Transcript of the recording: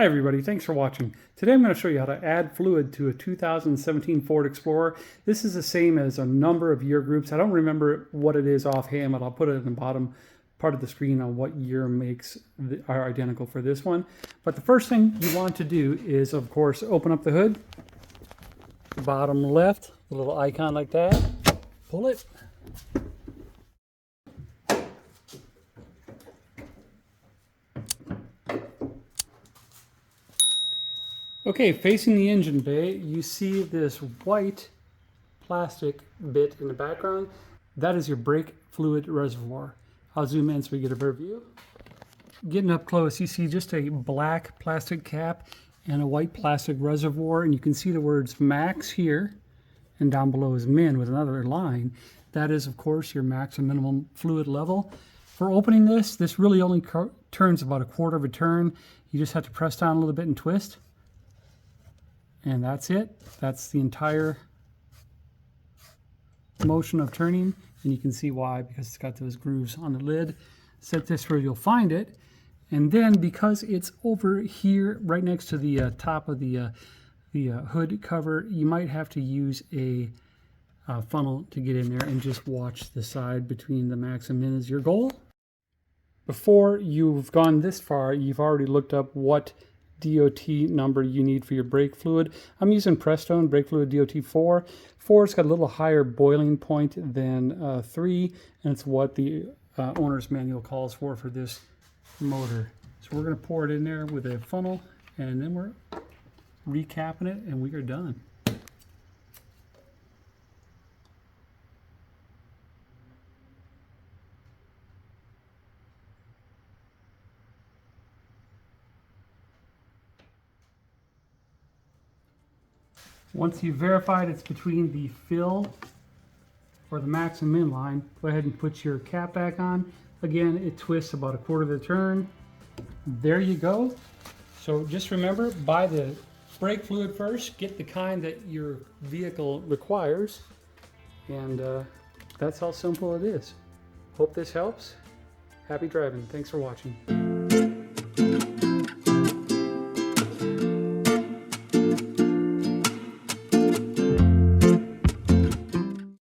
Hi everybody, thanks for watching. Today I'm going to show you how to add fluid to a 2017 Ford Explorer. This is the same as a number of year groups. I don't remember what it is offhand, but I'll put it in the bottom part of the screen on what year makes are identical for this one. But the first thing you want to do is, of course, open up the hood. Bottom left, a little icon like that. Pull it. Okay, facing the engine bay, you see this white plastic bit in the background. That is your brake fluid reservoir. I'll zoom in so we get a better view. Getting up close, you see just a black plastic cap and a white plastic reservoir, and you can see the words max here, and down below is min with another line. That is, of course, your max and minimum fluid level. For opening this really only turns about a quarter of a turn. You just have to press down a little bit and twist. And that's it. That's the entire motion of turning. And you can see why, because it's got those grooves on the lid. Set this where you'll find it. And then because it's over here, right next to the top of the hood cover, you might have to use a funnel to get in there and just watch the side between the max and min is your goal. Before you've gone this far, you've already looked up what DOT number you need for your brake fluid. I'm using Prestone brake fluid DOT 4. 4's got a little higher boiling point than 3, and it's what the owner's manual calls for this motor. So we're going to pour it in there with a funnel, and then we're recapping it, and we are done. Once you've verified it's between the fill or the max and min line, go ahead and put your cap back on. Again, it twists about a quarter of the turn. There you go. So just remember, buy the brake fluid first, get the kind that your vehicle requires, and that's how simple it is. Hope this helps. Happy driving. Thanks for watching.